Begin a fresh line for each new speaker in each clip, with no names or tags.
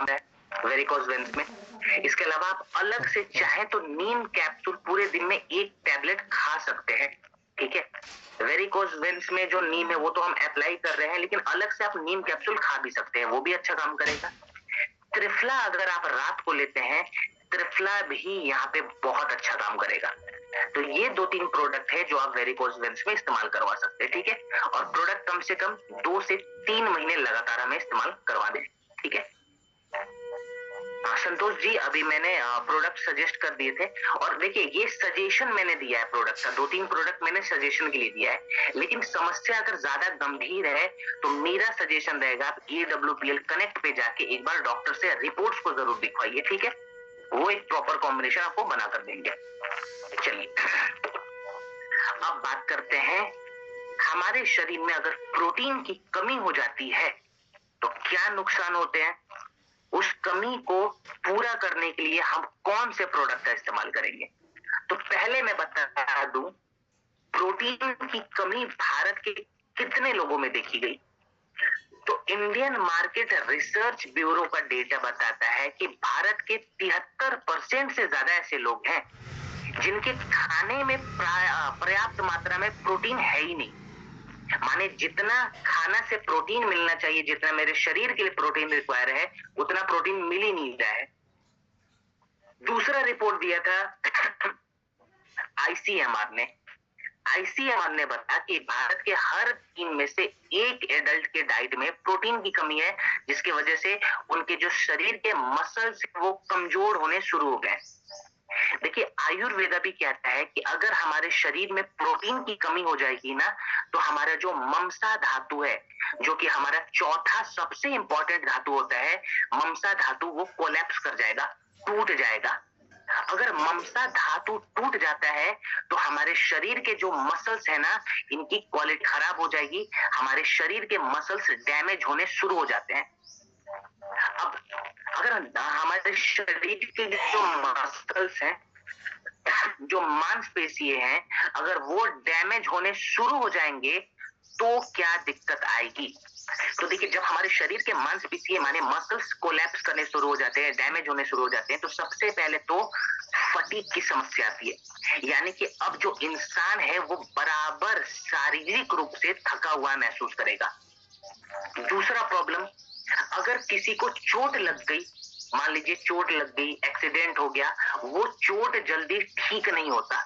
है varicose veins में। इसके अलावा आप अलग से चाहे तो नीम कैप्सूल पूरे दिन में 1 टैबलेट खा सकते हैं, ठीक है। वेरिकोज वेन्स में जो नीम है वो तो हम अप्लाई कर रहे हैं, लेकिन अलग से आप नीम कैप्सूल खा भी सकते हैं, वो भी अच्छा काम करेगा। त्रिफला अगर आप रात को लेते हैं, त्रिफला भी यहाँ पे बहुत अच्छा काम करेगा। तो ये 2-3 प्रोडक्ट है जो आप वेरिकोज वेन्स में इस्तेमाल करवा सकते हैं, ठीक है। और प्रोडक्ट कम से कम 2 से 3 महीने लगातार हमें इस्तेमाल करवा दें, ठीक है। संतोष जी, अभी मैंने प्रोडक्ट सजेस्ट कर दिए थे, और देखिए ये सजेशन मैंने दिया है प्रोडक्ट का, 2-3 प्रोडक्ट मैंने सजेशन के लिए दिया है, लेकिन समस्या अगर ज्यादा गंभीर है तो मेरा सजेशन रहेगा आप AWPL कनेक्ट पे जाके एक बार डॉक्टर से रिपोर्ट्स को जरूर दिखवाइए, ठीक है। वो एक प्रॉपर कॉम्बिनेशन आपको बना कर देंगे। चलिए अब बात करते हैं, हमारे शरीर में अगर प्रोटीन की कमी हो जाती है तो क्या नुकसान होते हैं, उस कमी को पूरा करने के लिए हम कौन से प्रोडक्ट का इस्तेमाल करेंगे। तो पहले मैं बता दूं, प्रोटीन की कमी भारत के कितने लोगों में देखी गई। तो इंडियन मार्केट रिसर्च ब्यूरो का डेटा बताता है कि भारत के 73% से ज्यादा ऐसे लोग हैं जिनके खाने में पर्याप्त मात्रा में प्रोटीन है ही नहीं। माने जितना खाना से प्रोटीन मिलना चाहिए, जितना मेरे शरीर के लिए प्रोटीन रिक्वायर है, उतना प्रोटीन मिल ही नहीं रहा है। दूसरा रिपोर्ट दिया था आईसीएमआर ने बताया कि भारत के हर 3 में से 1 एडल्ट के डाइट में प्रोटीन की कमी है, जिसकी वजह से उनके जो शरीर के मसल्स वो कमजोर होने शुरू हो गए। देखिए आयुर्वेदा भी कहता है कि अगर हमारे शरीर में प्रोटीन की कमी हो जाएगी ना, तो हमारा जो ममसा धातु है, जो कि हमारा चौथा सबसे इंपॉर्टेंट धातु होता है, ममसा धातु वो कोलैप्स कर जाएगा, टूट जाएगा। अगर ममसा धातु टूट जाता है तो हमारे शरीर के जो मसल्स है ना, इनकी क्वालिटी खराब हो जाएगी, हमारे शरीर के मसल्स डैमेज होने शुरू हो जाते हैं। अब अगर हमारे शरीर के जो मसल्स हैं, जो मांसपेशी हैं, अगर वो डैमेज होने शुरू हो जाएंगे तो क्या दिक्कत आएगी। तो देखिए जब हमारे शरीर के मांसपेशी माने मसल्स कोलैप्स करने शुरू हो जाते हैं, डैमेज होने शुरू हो जाते हैं, तो सबसे पहले तो फटीग की समस्या आती है, यानी कि अब जो इंसान है वो बराबर शारीरिक रूप से थका हुआ महसूस करेगा। दूसरा प्रॉब्लम, अगर किसी को चोट लग गई, मान लीजिए चोट लग गई, एक्सीडेंट हो गया, वो चोट जल्दी ठीक नहीं होता,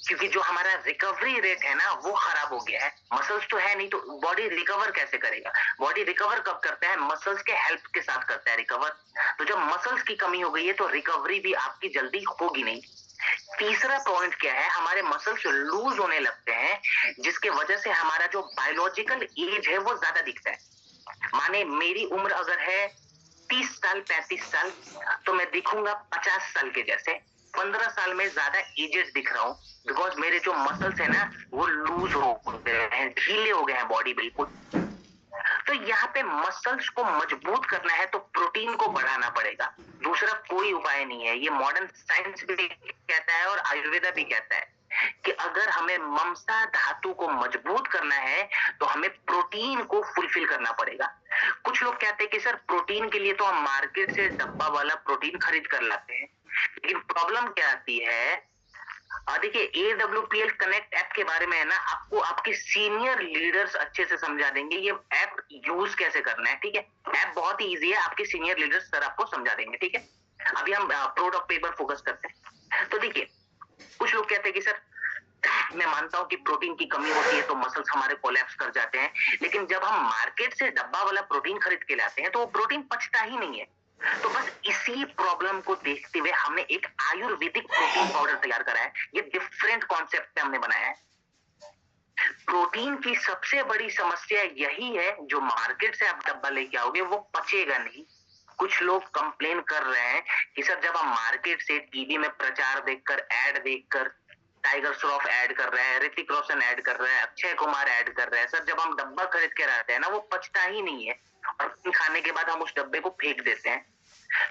क्योंकि जो हमारा रिकवरी रेट है ना वो खराब हो गया है। मसल्स तो है नहीं तो बॉडी रिकवर कैसे करेगा। बॉडी रिकवर कब करता है, मसल्स के हेल्प के साथ करता है रिकवर। तो जब मसल्स की कमी हो गई है तो रिकवरी भी आपकी जल्दी होगी नहीं। तीसरा पॉइंट क्या है, हमारे मसल्स लूज होने लगते हैं, जिसके वजह से हमारा जो बायोलॉजिकल एज है वो ज्यादा दिखता है। माने मेरी उम्र अगर है 30 साल 35 साल, तो मैं दिखूंगा 50 साल के जैसे। 15 साल में ज्यादा एजेड दिख रहा हूँ, बिकॉज मेरे जो मसल्स है ना वो लूज हो गए हैं, ढीले हो गए हैं बॉडी बिल्कुल। तो यहाँ पे मसल्स को मजबूत करना है तो प्रोटीन को बढ़ाना पड़ेगा, दूसरा कोई उपाय नहीं है। ये मॉडर्न साइंस भी कहता है और आयुर्वेदा भी कहता है कि अगर हमें ममसा धातु को मजबूत करना है तो हमें प्रोटीन को फुलफिल करना पड़ेगा। कुछ लोग कहते हैं कि सर प्रोटीन के लिए तो हम मार्केट से डब्बा वाला प्रोटीन खरीद कर लाते हैं, लेकिन प्रॉब्लम क्या आती है, देखिए AWPL कनेक्ट ऐप के बारे में है ना, आपको आपके सीनियर लीडर्स अच्छे से समझा देंगे ये ऐप यूज कैसे करना है, ठीक है। ऐप बहुत ही इजी है, आपके सीनियर लीडर्स सर आपको समझा देंगे, ठीक है। अभी हम प्रोडक्ट पे एक बार फोकस करते हैं। तो देखिए कुछ लोग कहते हैं कि सर मैं मानता हूं कि प्रोटीन की कमी होती है तो मसल्स हमारे कोलैप्स कर जाते हैं, लेकिन जब हम मार्केट से डब्बा वाला प्रोटीन खरीद के लाते हैं तो वो प्रोटीन पचता ही नहीं है। तो बस इसी प्रॉब्लम को देखते हुए हमने एक आयुर्वेदिक प्रोटीन पाउडर तैयार करा है। ये डिफरेंट कॉन्सेप्ट पे हमने बनाया है। प्रोटीन की सबसे बड़ी समस्या यही है, जो मार्केट से आप डब्बा लेके आओगे वो पचेगा नहीं। कुछ लोग कंप्लेन कर रहे हैं कि सर जब हम मार्केट से टीवी में प्रचार देखकर, ऐड देखकर, टाइगर श्रॉफ ऐड कर रहा है, ऋतिक रोशन ऐड कर रहा है, अक्षय कुमार ऐड कर रहा है, सर जब हम डब्बा खरीद के लाते हैं ना वो पचता ही नहीं है, और खाने के बाद हम उस डब्बे को फेंक देते हैं।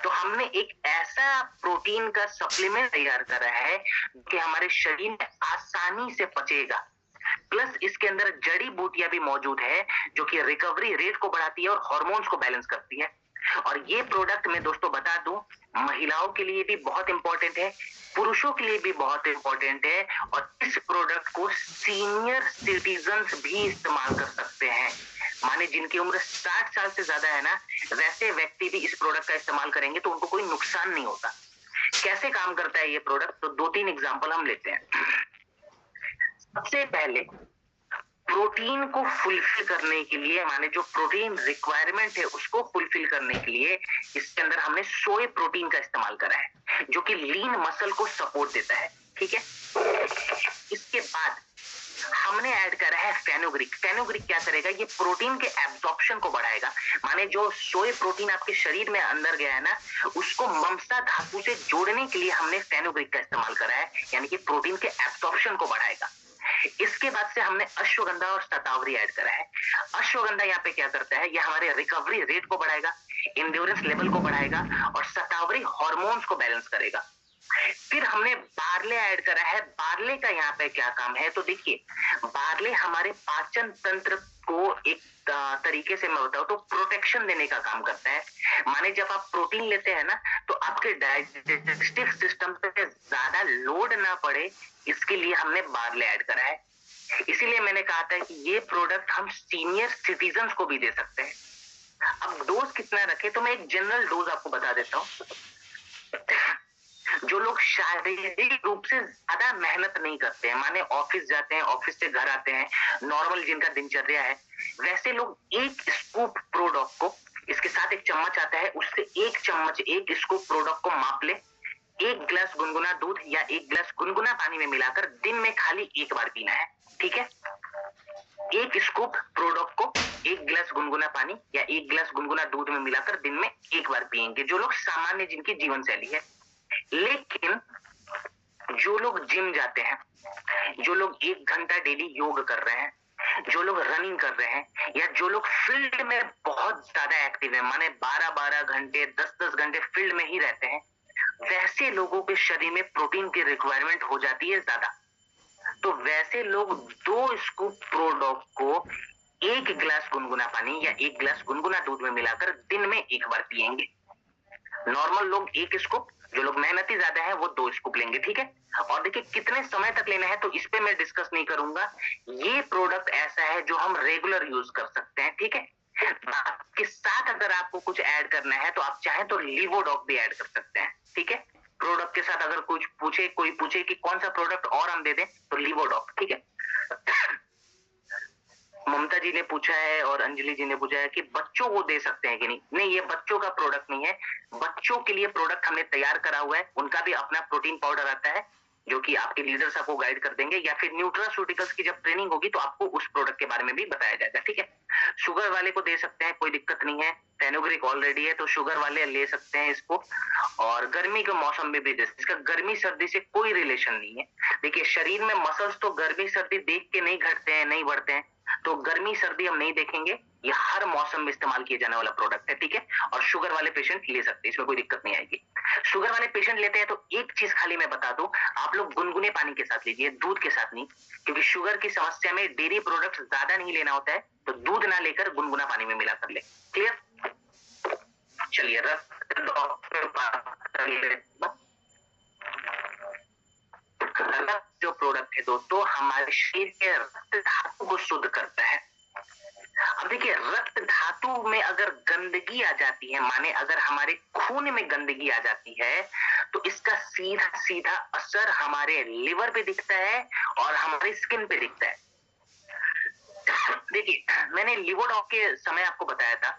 तो हमने एक ऐसा प्रोटीन का सप्लीमेंट तैयार करा है कि हमारे शरीर में आसानी से पचेगा, प्लस इसके अंदर जड़ी बूटियां भी मौजूद है जो कि रिकवरी रेट को बढ़ाती है और हार्मोन्स को बैलेंस करती है। और ये प्रोडक्ट मैं दोस्तों बता दूं, महिलाओं के लिए भी बहुत इंपॉर्टेंट है, पुरुषों के लिए भी बहुत इंपॉर्टेंट है, और इस प्रोडक्ट को सीनियर सिटीजन्स भी इस्तेमाल कर सकते हैं। माने जिनकी उम्र 60 साल से ज्यादा है ना, वैसे व्यक्ति भी इस प्रोडक्ट का इस्तेमाल करेंगे तो उनको कोई नुकसान नहीं होता। कैसे काम करता है ये प्रोडक्ट, तो 2-3 एग्जांपल हम लेते हैं। सबसे पहले प्रोटीन को फुलफिल करने के लिए, माने जो प्रोटीन रिक्वायरमेंट है उसको फुलफिल करने के लिए इसके अंदर हमने सोए प्रोटीन का इस्तेमाल करा है, जो कि लीन मसल को सपोर्ट देता है। ठीक है, इसके बाद हमने ऐड करा है फेनुग्रीक। फेनुग्रीक क्या करेगा, ये प्रोटीन के एब्जॉर्प्शन को बढ़ाएगा। माने जो सोए प्रोटीन आपके शरीर में अंदर गया है ना, उसको ममसा धातु से जोड़ने के लिए हमने फेनुग्रीक का इस्तेमाल करा है, यानी कि प्रोटीन के एब्जॉर्प्शन को बढ़ाएगा। इसके बाद से हमने अश्वगंधा और शतावरी ऐड करा है। अश्वगंधा यहाँ पे क्या करता है, ये हमारे रिकवरी रेट को बढ़ाएगा, इंड्योरेंस लेवल को बढ़ाएगा, और शतावरी हार्मोन्स को बैलेंस करेगा। फिर हमने बार्ले ऐड करा है। बार्ले का यहाँ पे क्या काम है, तो देखिए बार्ले हमारे पाचन तंत्र को एक तरीके से मैं बताऊं तो प्रोटेक्शन देने का काम करता है। माने जब आप प्रोटीन लेते हैं ना, तो आपके डाइजेस्टिव सिस्टम पे ज्यादा लोड ना पड़े, इसके लिए हमने बार्ले ऐड करा है। इसीलिए मैंने कहा था कि ये प्रोडक्ट हम सीनियर सिटीजन्स को भी दे सकते हैं। अब डोज कितना रखे, तो मैं एक जनरल डोज आपको बता देता हूँ। जो लोग शारीरिक रूप से ज्यादा मेहनत नहीं करते हैं, माने ऑफिस जाते हैं, ऑफिस से घर आते हैं, नॉर्मल जिनका दिनचर्या है, वैसे लोग एक स्कूप प्रोडक्ट को, इसके साथ एक चम्मच आता है, उससे एक चम्मच एक स्कूप प्रोडक्ट को माप ले, एक गिलास गुनगुना दूध या एक गिलास गुनगुना पानी में मिलाकर दिन में खाली एक बार पीना है। ठीक है, एक स्कूप प्रोडक्ट को एक गिलास गुनगुना पानी या एक गिलास गुनगुना दूध में मिलाकर दिन में एक बार पिएंगे, जो लोग सामान्य जिनकी जीवन शैली है। लेकिन जो लोग जिम जाते हैं, जो लोग 1 घंटा डेली योग कर रहे हैं, जो लोग रनिंग कर रहे हैं, या जो लोग फील्ड में बहुत ज्यादा एक्टिव है, माने 12-12 घंटे 10-10 घंटे फील्ड में ही रहते हैं, वैसे लोगों के शरीर में प्रोटीन की रिक्वायरमेंट हो जाती है ज्यादा। तो वैसे लोग 2 स्कूप प्रोडक्ट को एक गिलास गुनगुना पानी या एक गिलास गुनगुना दूध में मिलाकर दिन में एक बार पिएंगे। नॉर्मल लोग 1 स्कूप, जो लोग मेहनती ज्यादा है वो 2 स्कूप लेंगे। ठीक है, और देखिए कितने समय तक लेना है तो इस पे मैं डिस्कस नहीं करूंगा। ये प्रोडक्ट ऐसा है जो हम रेगुलर यूज कर सकते हैं। ठीक है, के साथ अगर आपको कुछ ऐड करना है तो आप चाहें तो लिवोडॉक भी ऐड कर सकते हैं। ठीक है, प्रोडक्ट के साथ अगर कुछ पूछे, कोई पूछे कि कौन सा प्रोडक्ट और हम दे दें, तो लिवोडॉक। ठीक है, ममता जी ने पूछा है और अंजलि जी ने पूछा है कि बच्चों को दे सकते हैं कि नहीं। नहीं, ये बच्चों का प्रोडक्ट नहीं है। बच्चों के लिए प्रोडक्ट हमने तैयार करा हुआ है, उनका भी अपना प्रोटीन पाउडर आता है, जो कि आपके लीडर्स आपको गाइड कर देंगे, या फिर न्यूट्रास्यूटिकल्स की जब ट्रेनिंग होगी तो आपको उस प्रोडक्ट के बारे में भी बताया जाएगा। ठीक है, शुगर वाले को दे सकते हैं, कोई दिक्कत नहीं है। फेनुग्रीक ऑलरेडी है तो शुगर वाले ले सकते हैं इसको। और गर्मी के मौसम में भी इसका गर्मी सर्दी से कोई रिलेशन नहीं है। देखिए शरीर में मसल्स तो गर्मी सर्दी देख के नहीं घटते हैं, नहीं बढ़ते हैं, तो गर्मी सर्दी हम नहीं देखेंगे। ये हर मौसम में इस्तेमाल किया जाने वाला प्रोडक्ट है। ठीक है, और शुगर वाले पेशेंट ले सकते हैं, इसमें कोई दिक्कत नहीं आएगी। शुगर वाले पेशेंट लेते हैं तो एक चीज खाली मैं बता दूं, आप लोग गुनगुने पानी के साथ लीजिए, दूध के साथ नहीं, क्योंकि शुगर की समस्या में डेयरी प्रोडक्ट ज्यादा नहीं लेना होता है, तो दूध ना लेकर गुनगुना पानी में मिला कर ले। क्लियर? चलिए जो प्रोडक्ट है दोस्तों, हमारे शरीर के रक्त धातु को शुद्ध करता है। अब देखिए रक्त धातु में अगर गंदगी आ जाती है, माने अगर हमारे खून में गंदगी आ जाती है, तो इसका सीधा सीधा असर हमारे लिवर पे दिखता है और हमारी स्किन पे दिखता है। देखिए मैंने लिवोडॉक के समय आपको बताया था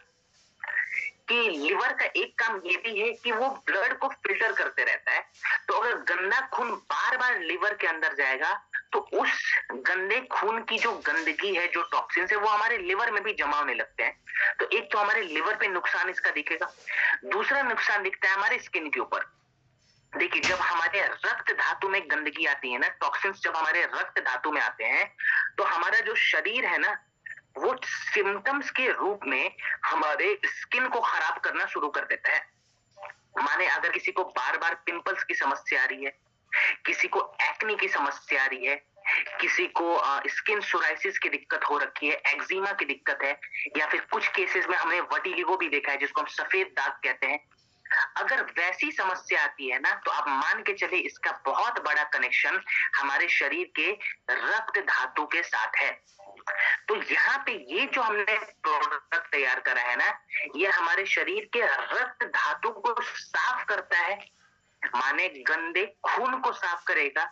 कि लिवर का एक काम ये भी है कि वो ब्लड को फिल्टर करते रहता है। तो अगर गंदा खून बार बार लिवर के अंदर जाएगा तो उस गंदे खून की जो गंदगी है, जो टॉक्सिन है, वो हमारे लिवर में भी जमा होने लगते हैं। तो एक तो हमारे लिवर पे नुकसान इसका दिखेगा, दूसरा नुकसान दिखता है हमारे स्किन के ऊपर। देखिए जब हमारे रक्त धातु में गंदगी आती है ना, टॉक्सिन्स जब हमारे रक्त धातु में आते हैं, तो हमारा जो शरीर है ना, वो सिम्टम्स के रूप में हमारे स्किन को खराब करना शुरू कर देता है। माने अगर किसी को बार बार पिंपल्स की समस्या आ रही है, किसी को एक्ने की समस्या आ रही है, किसी को स्किन सोराइसिस की दिक्कत हो रखी है, एक्जिमा की दिक्कत है, या फिर कुछ केसेस में हमने वटिलिगो भी देखा है जिसको हम सफेद दाग कहते हैं। अगर वैसी समस्या आती है ना, तो आप मान के चलिए इसका बहुत बड़ा कनेक्शन हमारे शरीर के रक्त धातु के साथ है। तो यहाँ पे ये जो हमने प्रोडक्ट तैयार करा है ना, ये हमारे शरीर के रक्त धातु को साफ करता है, माने गंदे खून को साफ करेगा,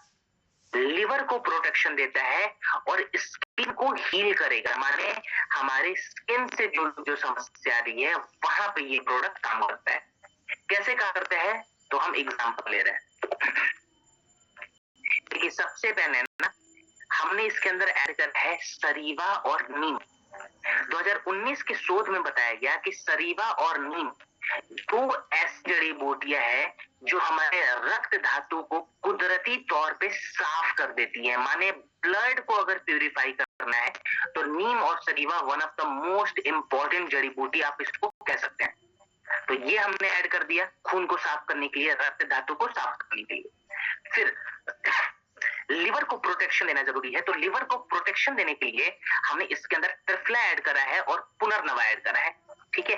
लिवर को प्रोटेक्शन देता है और स्किन को हील करेगा, माने हमारे स्किन से जो जो समस्या आ रही है वहां पे ये प्रोडक्ट काम करता है। कैसे काम करता है, तो हम एग्जांपल ले रहे हैं। देखिए सबसे पहले ना हमने इसके अंदर ऐड करा है सरीवा और नीम। 2019 के शोध में बताया गया कि सरीवा और नीम दो ऐसी जड़ी बूटियां हैं जो हमारे रक्त धातु को कुदरती तौर पे साफ कर देती है, माने ब्लड को अगर प्यूरिफाई करना है तो नीम और सरीवा one of the most important जड़ी बूटी आप इसको कह सकते हैं। तो ये हमने ऐड कर दिया खून को साफ करने के लिए, रक्त धातु को साफ करने के लिए। फिर लिवर को प्रोटेक्शन देना जरूरी है, तो लिवर को प्रोटेक्शन देने के लिए हमने इसके अंदर त्रिफला ऐड करा है और पुनर्नवा ऐड करा है। ठीक है,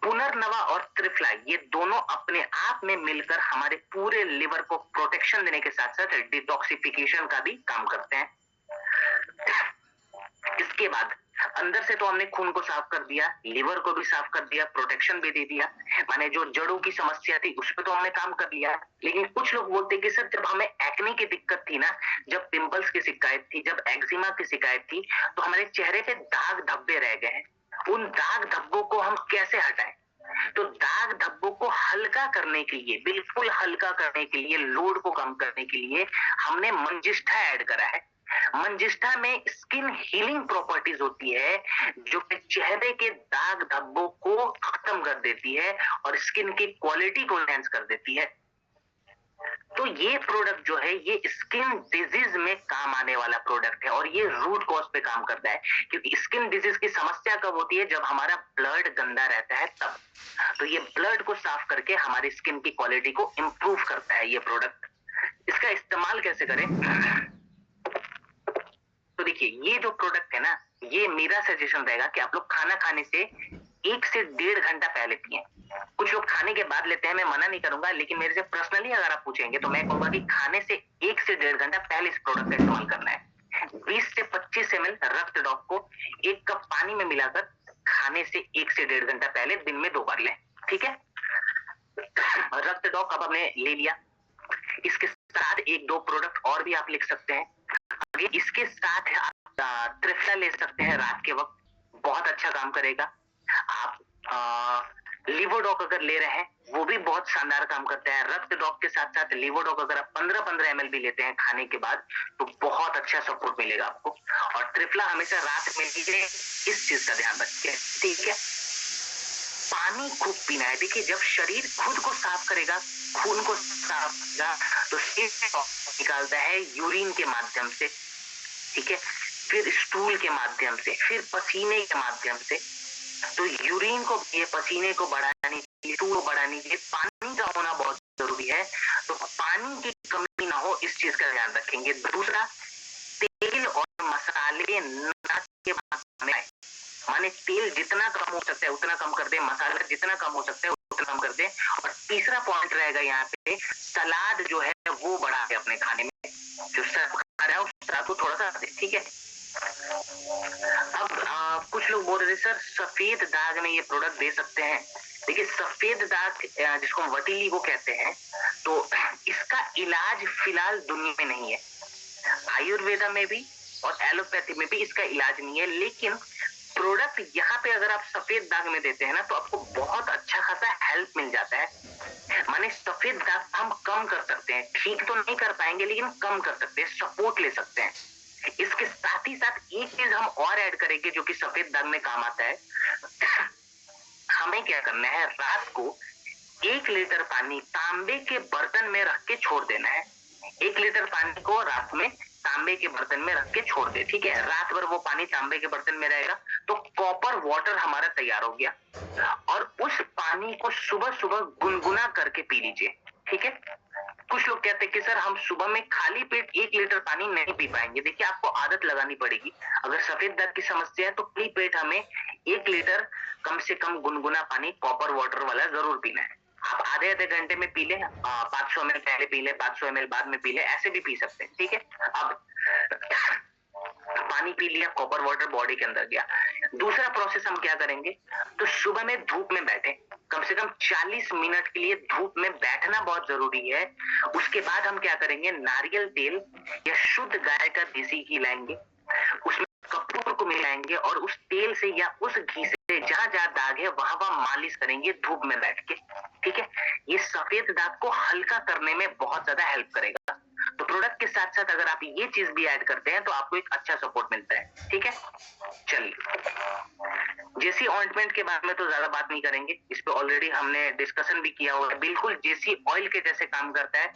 पुनर्नवा और त्रिफला ये दोनों अपने आप में मिलकर हमारे पूरे लिवर को प्रोटेक्शन देने के साथ साथ डिटॉक्सिफिकेशन का भी काम करते हैं। इसके बाद अंदर से तो हमने खून को साफ कर दिया, लिवर को भी साफ कर दिया, प्रोटेक्शन भी दे दिया, माने जो जड़ों की समस्या थी उस पर तो हमने काम कर लिया। लेकिन कुछ लोग बोलते हैं कि सर जब हमें एक्ने की दिक्कत थी ना, जब पिंपल्स की शिकायत थी, जब एक्जिमा की शिकायत थी, तो हमारे चेहरे पे दाग धब्बे रह गए हैं, उन दाग धब्बों को हम कैसे हटाएं? तो दाग धब्बों को हल्का करने के लिए, बिल्कुल हल्का करने के लिए, लोड को कम करने के लिए हमने मंजिष्ठा ऐड करा है। मंजिष्ठा में स्किन हीलिंग प्रॉपर्टीज होती है जो कि चेहरे के दाग धब्बों को खत्म कर देती है और स्किन की क्वालिटी को एनहांस कर देती है। तो ये प्रोडक्ट जो है ये स्किन डिजीज में काम आने वाला प्रोडक्ट है और ये रूट कॉज पे काम करता है, क्योंकि स्किन डिजीज की समस्या कब होती है, जब हमारा ब्लड गंदा रहता है तब। तो ये ब्लड को साफ करके हमारी स्किन की क्वालिटी को इंप्रूव करता है ये प्रोडक्ट। इसका इस्तेमाल कैसे करें, तो देखिए ये जो प्रोडक्ट है ना, ये मेरा सजेशन रहेगा कि आप लोग खाना खाने से 1 से 1.5 घंटा पहले पिएं। कुछ लोग खाने के बाद लेते हैं, मैं मना नहीं करूंगा, लेकिन मेरे से पर्सनली अगर आप पूछेंगे तो मैं कहूंगा कि खाने से 1 से 1.5 घंटा पहले इस प्रोडक्ट का इस्तेमाल करना है। 20 से 25 ml रक्त डॉक को 1 कप पानी में मिलाकर खाने से 1 से 1.5 घंटा पहले दिन में 2 बार लें। ठीक है, रक्त डॉक अब हमने ले लिया, इसके साथ 1-2 प्रोडक्ट और भी आप लिख सकते हैं। इसके साथ आप त्रिफला ले सकते हैं, रात के वक्त बहुत अच्छा काम करेगा। आप लिवोडॉक अगर ले रहे हैं वो भी बहुत शानदार काम करता है। रक्त डॉक के साथ साथ लिवोडॉक अगर आप 15-15 ml भी लेते हैं खाने के बाद तो बहुत अच्छा सपोर्ट मिलेगा आपको। और त्रिफला हमेशा रात में लीजिए, इस चीज का ध्यान रखिए। ठीक है, पानी खूब पीना है। देखिए जब शरीर खुद को साफ करेगा, खून को साफ करेगा, तो निकालता है यूरिन के माध्यम से, ठीक है, फिर स्टूल के माध्यम से, फिर पसीने के माध्यम से। तो यूरिन को, ये पसीने को बढ़ाने के लिए, स्टूल को बढ़ाने के लिए पानी का होना बहुत जरूरी है। तो पानी की कमी ना हो, इस चीज का ध्यान रखेंगे। दूसरा, तेल और मसाले ना के में आए, माने तेल जितना कम हो सकता है उतना कम कर दे, मसाला जितना कम हो सकता है उतना कम कर दे। और तीसरा पॉइंट रहेगा यहाँ पे, सलाद जो है वो बढ़ा दे अपने खाने में, जो सब खा रहा है उस सलाद को थोड़ा सा दे। ठीक है, अब कुछ लोग बोल रहे सर सफेद दाग में ये प्रोडक्ट दे सकते हैं। देखिए सफेद दाग जिसको हम वटिलिगो कहते हैं, तो इसका इलाज फिलहाल दुनिया में नहीं है। आयुर्वेदा में भी और एलोपैथी में भी इसका इलाज नहीं है, लेकिन प्रोडक्ट यहाँ पे अगर आप सफेद दाग में देते हैं ना तो आपको बहुत अच्छा खासा हेल्प मिल जाता है। माने सफेद दाग हम कम कर सकते हैं, ठीक तो नहीं कर पाएंगे लेकिन कम कर सकते हैं, सपोर्ट ले सकते हैं। इसके साथ ही साथ एक चीज हम और ऐड करेंगे जो कि सफेद दाग में काम आता है। हमें क्या करना है, रात को 1 लीटर पानी तांबे के बर्तन में रख के छोड़ देना है। 1 लीटर पानी को रात में तांबे के बर्तन में रख के छोड़ दे। ठीक है, रात भर वो पानी तांबे के बर्तन में रहेगा तो कॉपर वाटर हमारा तैयार हो गया, और उस पानी को सुबह सुबह गुनगुना करके पी लीजिए। ठीक है, कुछ लोग कहते हैं कि सर हम सुबह में खाली पेट 1 लीटर पानी नहीं पी पाएंगे। देखिए आपको आदत लगानी पड़ेगी। अगर सफेद दाग की समस्या है तो खाली पेट हमें 1 लीटर कम से कम गुनगुना पानी कॉपर वाटर वाला जरूर पीना है। आप आधे-आधे घंटे में पी लें, 500 ml पहले पी लें, 500 ml बाद में पी लें, ऐसे भी पी सकते हैं, ठीक है? अब पानी पी लिया, कॉपर वाटर बॉडी के अंदर गया। दूसरा प्रोसेस हम क्या करेंगे, तो सुबह में धूप में बैठे, कम से कम 40 मिनट के लिए धूप में बैठना बहुत जरूरी है। उसके बाद हम क्या करेंगे, नारियल तेल या शुद्ध गाय का देसी घी लाएंगे, उसमें कपूर को मिलाएंगे और उस तेल से या उस घी से जहां जहां दाग है वहां वहां मालिश करेंगे धूप में बैठ के, ठीक है? ये सफेद दाग को हल्का करने में बहुत ज्यादा हेल्प करेगा। तो प्रोडक्ट के साथ साथ अगर आप ये चीज भी ऐड करते हैं तो आपको एक अच्छा सपोर्ट मिलता है, ठीक है? चलिए, जेसी ऑइंटमेंट के बारे में तो ज्यादा बात नहीं करेंगे, इस पे ऑलरेडी हमने डिस्कशन भी किया हुआ है, बिल्कुल जेसी ऑयल के जैसे काम करता है,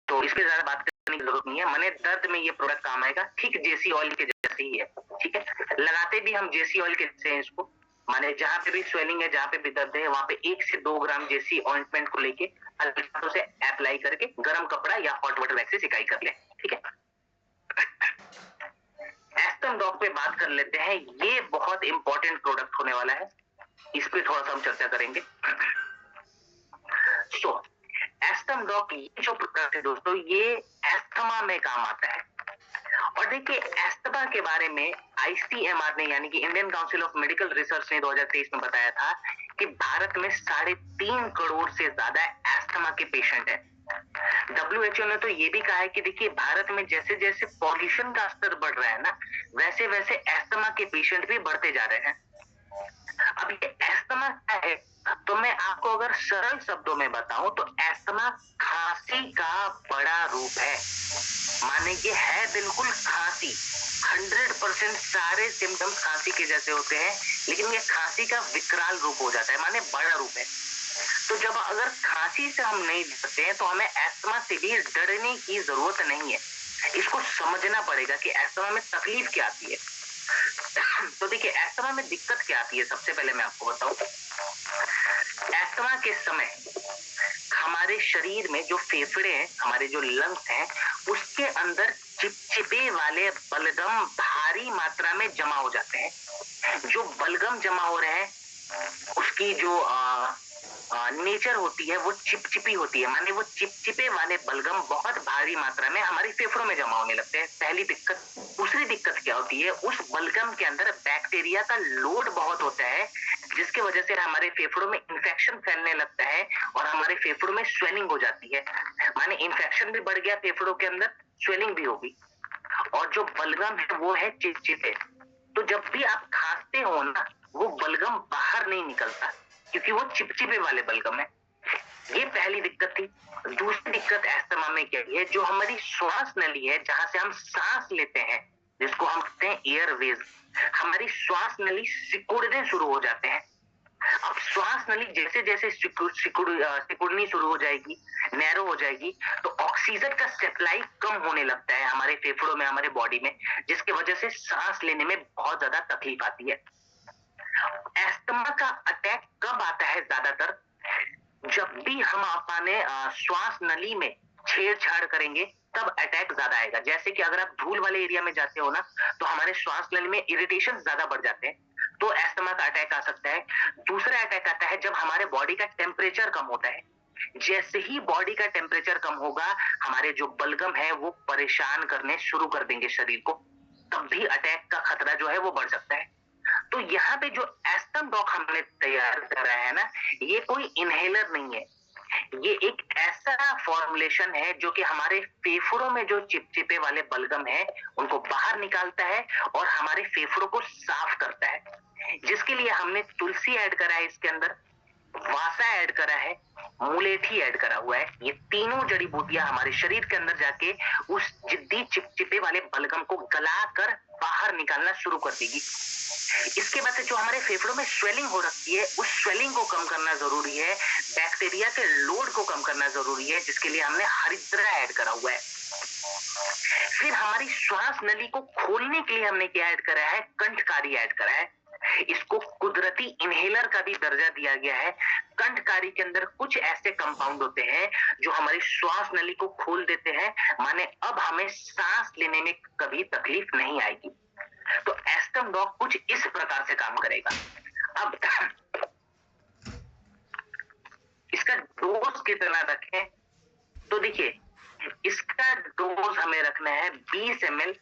तो इस पे ज्यादा बात करने की जरूरत नहीं है। मने दर्द में ये प्रोडक्ट काम आएगा, ठीक जेसी ऑयल के जैसे ही है, ठीक है? लगाते भी हम जेसी ऑयल के जैसे हैं इसको, माने जहां पे भी स्वेलिंग है, जहां पे भी दर्द है, वहां पे 1 से 2 ग्राम जेसी ऑइंटमेंट को लेके हल्का से अप्लाई करके गर्म कपड़ा या हॉट वाटर बैग से सिकाई कर ले, ठीक है? एस्टम डॉग पे बात कर लेते हैं, ये बहुत इंपॉर्टेंट प्रोडक्ट होने वाला है, इस पे थोड़ा सा हम चर्चा करेंगे। सो एस्टम डॉग ये जो प्रोडक्ट है दोस्तों, ये एस्थमा में काम आता है। और देखिए एस्थमा के बारे में आईसीएमआर ने यानी कि Indian council of medical research ने 2023 में बताया था कि भारत में 3.5 करोड़ से ज्यादा एस्थमा के पेशेंट हैं। डब्ल्यूएचओ ने तो ये भी कहा है कि देखिए भारत में जैसे जैसे पॉल्यूशन का स्तर बढ़ रहा है ना, वैसे वैसे एस्थमा के पेशेंट भी बढ़ते जा रहे हैं। अब ये एस्थमा क्या है, तो मैं आपको अगर सरल शब्दों में बताऊं तो एस्थमा खांसी का बड़ा रूप है। माने ये है बिल्कुल खांसी, 100% सारे सिम्टम्स खांसी के जैसे होते हैं, लेकिन ये खांसी का विकराल रूप हो जाता है, माने बड़ा रूप है। तो जब अगर खांसी से हम नहीं डरते हैं तो हमें एस्थमा से भी डरने की जरूरत नहीं है। इसको समझना पड़ेगा कि एस्थमा में तकलीफ क्या आती है। तो देखिए एस्थमा में दिक्कत क्या आती है, सबसे पहले मैं आपको बताऊं। एस्थमा के समय हमारे शरीर में जो फेफड़े हैं, हमारे जो लंग्स हैं, उसके अंदर चिपचिपे वाले बलगम भारी मात्रा में जमा हो जाते हैं। जो बलगम जमा हो रहे हैं उसकी जो नेचर होती है वो चिपचिपी होती है, माने वो चिपचिपे वाले बलगम बहुत भारी मात्रा में हमारे फेफड़ों में जमा होने लगते हैं, पहली दिक्कत। दूसरी दिक्कत क्या होती है, उस बलगम के अंदर बैक्टीरिया का लोड बहुत होता है, जिसकी वजह से हमारे फेफड़ों में इंफेक्शन फैलने लगता है और हमारे फेफड़ों में स्वेलिंग हो जाती है। माने इंफेक्शन भी बढ़ गया फेफड़ों के अंदर, स्वेलिंग भी होगी। और जो बलगम है वो है चिपचिपे। तो जब भी आप खांसते हो ना, वो बलगम बाहर नहीं निकलता क्योंकि वो चिपचिपे वाले बलगम है। ये पहली दिक्कत थी। दूसरी दिक्कत एस्थमा में क्या है, जो हमारी श्वास नली है जहां से हम सांस लेते हैं, जिसको हम कहते हैं एयरवेज, हमारी श्वास नली सिकुड़ने शुरू हो जाते हैं। अब श्वास नली जैसे जैसे सिकुड़नी शुरू हो जाएगी, नैरो हो जाएगी, तो ऑक्सीजन का सप्लाई कम होने लगता है हमारे फेफड़ों में, हमारे बॉडी में, जिसकी वजह से सांस लेने में बहुत ज्यादा तकलीफ आती है। एस्थमा का अटैक कब आता है ज्यादातर, जब भी हम अपने श्वास नली में छेड़छाड़ करेंगे तब अटैक ज्यादा आएगा। जैसे कि अगर आप धूल वाले एरिया में जाते हो ना, तो हमारे श्वास नली में इरिटेशन ज्यादा बढ़ जाते हैं, तो एस्थमा का अटैक आ सकता है। दूसरा अटैक आता है जब हमारे बॉडी का टेम्परेचर कम होता है। जैसे ही बॉडी का टेम्परेचर कम होगा, हमारे जो बलगम है वो परेशान करने शुरू कर देंगे शरीर को, तब भी अटैक का खतरा जो है वो बढ़ सकता है। तो यहाँ पे जो एस्थम डॉक हमने तैयार करा है ना, ये कोई इनहेलर नहीं है, ये एक ऐसा फॉर्मुलेशन है जो कि हमारे फेफड़ों में जो चिपचिपे वाले बलगम है उनको बाहर निकालता है और हमारे फेफड़ों को साफ करता है। जिसके लिए हमने तुलसी ऐड करा है इसके अंदर, वासा ऐड करा है, मुलेठी ऐड करा हुआ है। ये तीनों जड़ी बूटियां हमारे शरीर के अंदर जाके उस जिद्दी चिपचिपे वाले बलगम को गलाकर बाहर निकालना शुरू कर देगी। इसके बाद से जो हमारे फेफड़ों में स्वेलिंग हो रखी है, उस स्वेलिंग को कम करना जरूरी है, बैक्टीरिया के लोड को कम करना जरूरी है, जिसके लिए हमने हरिद्रा ऐड करा हुआ है। फिर हमारी श्वास नली को खोलने के लिए हमने क्या ऐड करा है, कंठकारी ऐड करा है। इसको कुदरती इनहेलर का भी दर्जा दिया गया है, कंठकारी के अंदर कुछ ऐसे कंपाउंड होते हैं जो हमारी श्वास नली को खोल देते हैं, माने अब हमें सांस लेने में कभी तकलीफ नहीं आएगी। तो एस्टम डॉग कुछ इस प्रकार से काम करेगा। अब इसका डोज कितना रखें, तो देखिए इसका डोज हमें रखना है 20 ml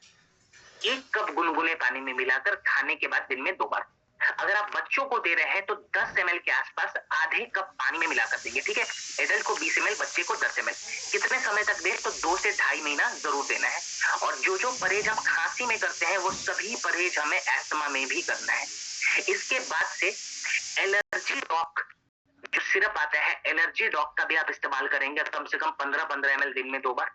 1 कप गुनगुने पानी में मिलाकर खाने के बाद दिन में 2 बार। अगर आप बच्चों को दे रहे हैं तो 10 ml के आसपास आधे कप पानी में मिलाकर देंगे, ठीक है। एडल्ट को 20 ml, बच्चे को 10 ml। कितने समय तक दें, तो 2 से 2.5 महीना जरूर देना है। और जो परहेज हम खांसी में करते हैं वो सभी परहेज हमें एस्थमा में भी करना है। इसके बाद से एलर्जी डॉग जो सिरप आता है, एलर्जी डॉग का भी आप इस्तेमाल करेंगे कम से कम 15-15 ml दिन में 2 बार।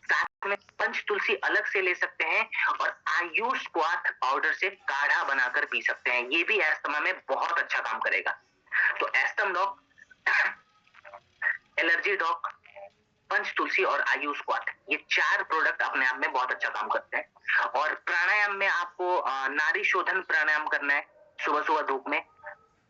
साथ में पंच तुलसी अलग से ले सकते हैं और आयुष स्क्वाथ पाउडर से काढ़ा बनाकर पी सकते हैं, ये भी एस्थमा में बहुत अच्छा काम करेगा। तो एस्थम डॉग, एलर्जी डॉग, पंच तुलसी और आयुष स्क्वाथ, ये 4 प्रोडक्ट अपने आप में बहुत अच्छा काम करते हैं। और प्राणायाम में आपको नारी शोधन प्राणायाम करना है सुबह सुबह धूप में,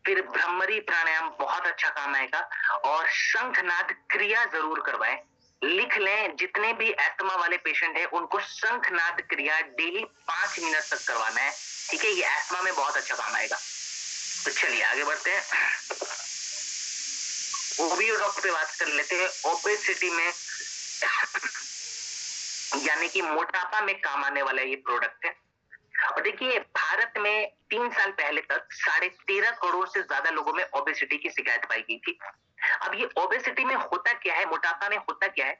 फिर भ्रमरी प्राणायाम बहुत अच्छा काम आएगा, और शंखनाद क्रिया जरूर करवाएं। लिख लें, जितने भी एस्थमा वाले पेशेंट हैं उनको शंखनाद क्रिया डेली 5 मिनट तक करवाना है, ठीक है। ये एस्थमा में बहुत अच्छा काम आएगा। तो चलिए आगे बढ़ते हैं, ओबियो डॉग पे बात कर लेते हैं। ओबेसिटी में यानी कि मोटापा में काम आने वाला ये प्रोडक्ट है। और देखिए भारत में 3 साल पहले तक 13.5 करोड़ से ज्यादा लोगों में ओबेसिटी की शिकायत पाई गई थी। अब ये ओबेसिटी में होता क्या है, मोटापा में होता क्या है,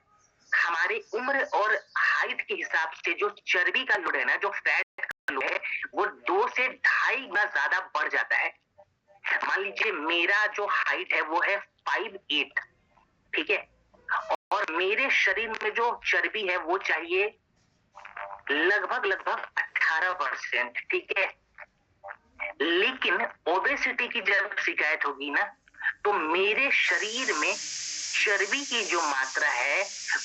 हमारे उम्र और हाइट के हिसाब से जो चर्बी का लोड है ना, जो फैट का लोड है, वो 2 से 2.5 गुना ज्यादा बढ़ जाता है। मान लीजिए मेरा जो हाइट है वो है 5'8", ठीक है, और मेरे शरीर में जो चर्बी है वो चाहिए लगभग 18%, ठीक है। लेकिन ओबेसिटी की जब शिकायत होगी ना, तो मेरे शरीर में चर्बी की जो मात्रा है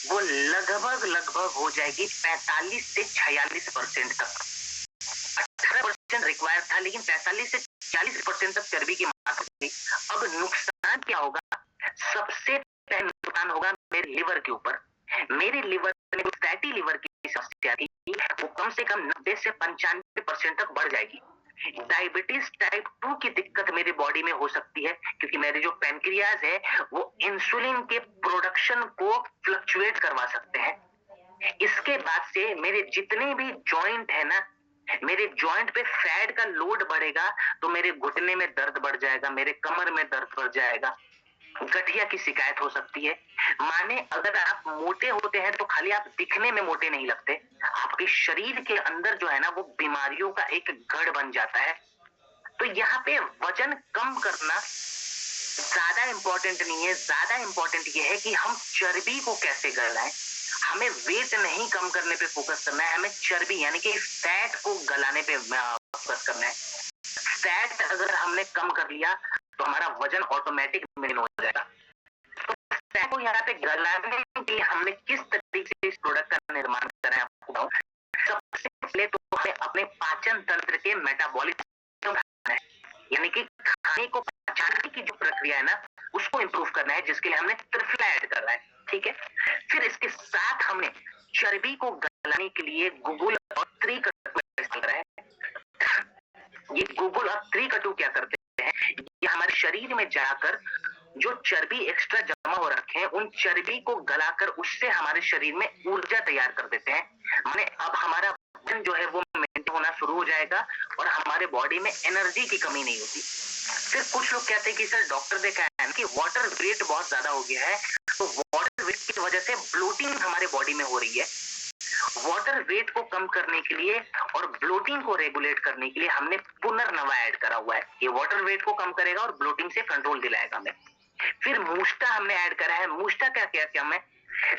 वो लगभग हो जाएगी 45 से 46% तक। 18% रिक्वायर था, लेकिन 45 से 40% तक चर्बी की मात्रा थी। अब नुकसान क्या होगा, सबसे पहले नुकसान होगा मेरे लिवर के ऊपर। मेरे लिवर में फैटी लिवर की समस्या थी, वो कम से कम 90 से 95% तक बढ़ जाएगी। डायबिटीज टाइप 2 की दिक्कत मेरी बॉडी में हो सकती है, क्योंकि मेरे जो पैनक्रियाज है वो इंसुलिन के प्रोडक्शन को फ्लक्चुएट करवा सकते हैं। इसके बाद से मेरे जितने भी जॉइंट है ना, मेरे जॉइंट पे फैट का लोड बढ़ेगा तो मेरे घुटने में दर्द बढ़ जाएगा, मेरे कमर में दर्द बढ़ जाएगा, गठिया की शिकायत हो सकती है। माने अगर आप मोटे होते हैं तो खाली आप दिखने में मोटे नहीं लगते, आपके शरीर के अंदर जो है ना वो बीमारियों का एक गढ़ बन जाता है। तो यहाँ पे वजन कम करना ज्यादा इंपॉर्टेंट नहीं है, ज्यादा इंपॉर्टेंट ये है कि हम चर्बी को कैसे गलाएं। हमें वेट नहीं कम करने पे फोकस करना है, हमें चर्बी यानी कि फैट को गलाने पे फोकस करना है। फैट अगर हमने कम कर लिया तो हमारा वजन ऑटोमेटिक मेंटेन हो जाएगा। तो फैट को यहाँ पे गलाने के लिए हमने किस तरीके से इस प्रोडक्ट का निर्माण करा है आपको बताऊं। सबसे पहले तो हमें अपने पाचन तंत्र के मेटाबॉलिज्म है, यानी कि खाने को पचाने की जो प्रक्रिया है ना उसको इंप्रूव करना है, जिसके लिए हमने त्रिफला ऐड करना है, ठीक है। फिर इसके साथ हमने चर्बी को गलाने के लिए गुगुल और त्रिकटु इस्तेमाल करा है। ये गुगुल और त्रिकटु क्या करते हैं, ये हमारे शरीर में जाकर जो चर्बी एक्स्ट्रा जमा हो रखे हैं उन चर्बी को गलाकर उससे हमारे शरीर में ऊर्जा तैयार कर देते हैं। माने अब हमारा वजन जो है वो मेंटेन होना शुरू हो जाएगा और हमारे बॉडी में एनर्जी की कमी नहीं होती। फिर कुछ लोग कहते हैं कि सर डॉक्टर ने कहा है कि वाटर वेट बहुत ज्यादा हो गया है, तो वाटर वेट की वजह से ब्लोटिंग हमारे बॉडी में हो रही है। वाटर वेट को कम करने के लिए और ब्लोटिंग को रेगुलेट करने के लिए हमने पुनर्नवा ऐड करा हुआ है, ये वाटर वेट को कम करेगा और ब्लोटिंग से कंट्रोल दिलाएगा हमें। फिर मूस्टा हमने ऐड करा है। मूस्टा क्या क्या हमें,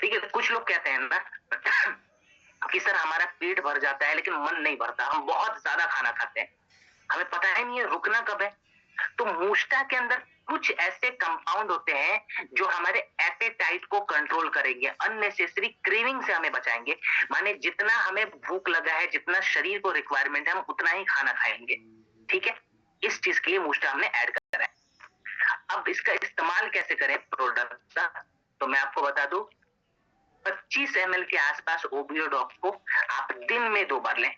ठीक है, कुछ लोग कहते हैं ना कि सर हमारा पेट भर जाता है लेकिन मन नहीं भरता, हम बहुत ज्यादा खाना खाते हैं, हमें पता है नहीं है रुकना कब है। तो मूस्टा के अंदर कुछ ऐसे कंपाउंड होते हैं जो हमारे एपेटाइट को कंट्रोल करेंगे, अननेसेसरी क्रेविंग से हमें बचाएंगे। माने जितना हमें भूख लगा है, जितना शरीर को रिक्वायरमेंट है, हम उतना ही खाना खाएंगे, ठीक है। इस चीज के लिए मूस्टा हमने ऐड करा है। अब इसका इस्तेमाल कैसे करें प्रोडक्ट का, तो मैं आपको बता दूं, 25 ml के आसपास ओबियोडॉक को आप दिन में 2 बार लें।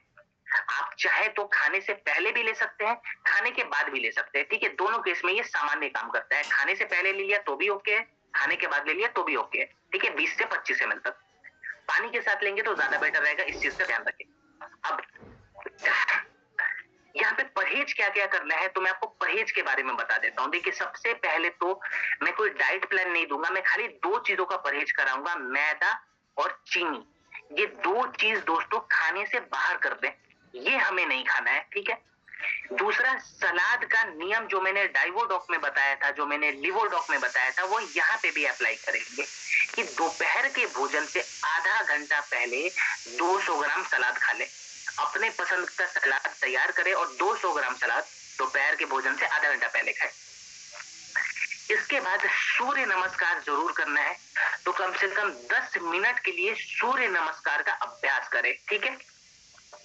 आप चाहे तो खाने से पहले भी ले सकते हैं, खाने के बाद भी ले सकते हैं, ठीक है? दोनों केस में ये सामान्य काम करता है। खाने से पहले ले लिया तो भी ओके है, खाने के बाद ले लिया तो भी ओके है, ठीक है? 20 से 25 ml तक। पानी के साथ लेंगे तो ज़्यादा बेटर रहेगा, इस चीज़ का ध्यान रखें। अब यहाँ पे परहेज क्या-क्या करना है, तो मैं आपको परहेज के बारे में बता देता हूँ। देखिए, सबसे पहले तो मैं कोई डाइट प्लान नहीं दूँगा, मैं खाली 2 चीज़ों का परहेज कराऊँगा, मैदा और चीनी। ये 2 चीज़ दोस्तों खाने से बाहर कर दें, ये हमें नहीं खाना है, ठीक है? दूसरा, सलाद का नियम जो मैंने डाइवोडॉक में बताया था, जो मैंने लिवोडॉक में बताया था, वो यहाँ पे भी अप्लाई करेंगे कि दोपहर के भोजन से आधा घंटा पहले 200 ग्राम सलाद खा लें। अपने पसंद का सलाद तैयार करें और 200 ग्राम सलाद दोपहर के भोजन से आधा घंटा पहले खाएं। इसके बाद सूर्य नमस्कार जरूर करना है, तो कम से कम 10 मिनट के लिए सूर्य नमस्कार का अभ्यास करें, ठीक है?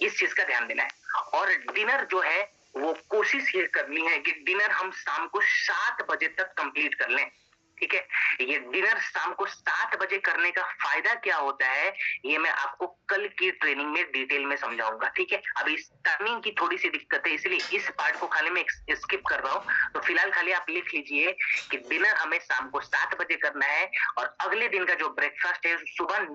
इस चीज का ध्यान देना है। और डिनर जो है वो कोशिश ये करनी है कि डिनर हम शाम को 7 बजे तक कंप्लीट कर लें, ठीक है? ये डिनर शाम को 7 बजे करने का फायदा क्या होता है, ये मैं आपको कल की ट्रेनिंग में डिटेल में समझाऊंगा, ठीक है? अभी इस टाइमिंग की थोड़ी सी दिक्कत है, इसलिए इस पार्ट को खाली मैं स्किप कर रहा हूँ। तो फिलहाल खाली आप लिख लीजिए कि डिनर हमें शाम को 7 बजे करना है और अगले दिन का जो ब्रेकफास्ट है सुबह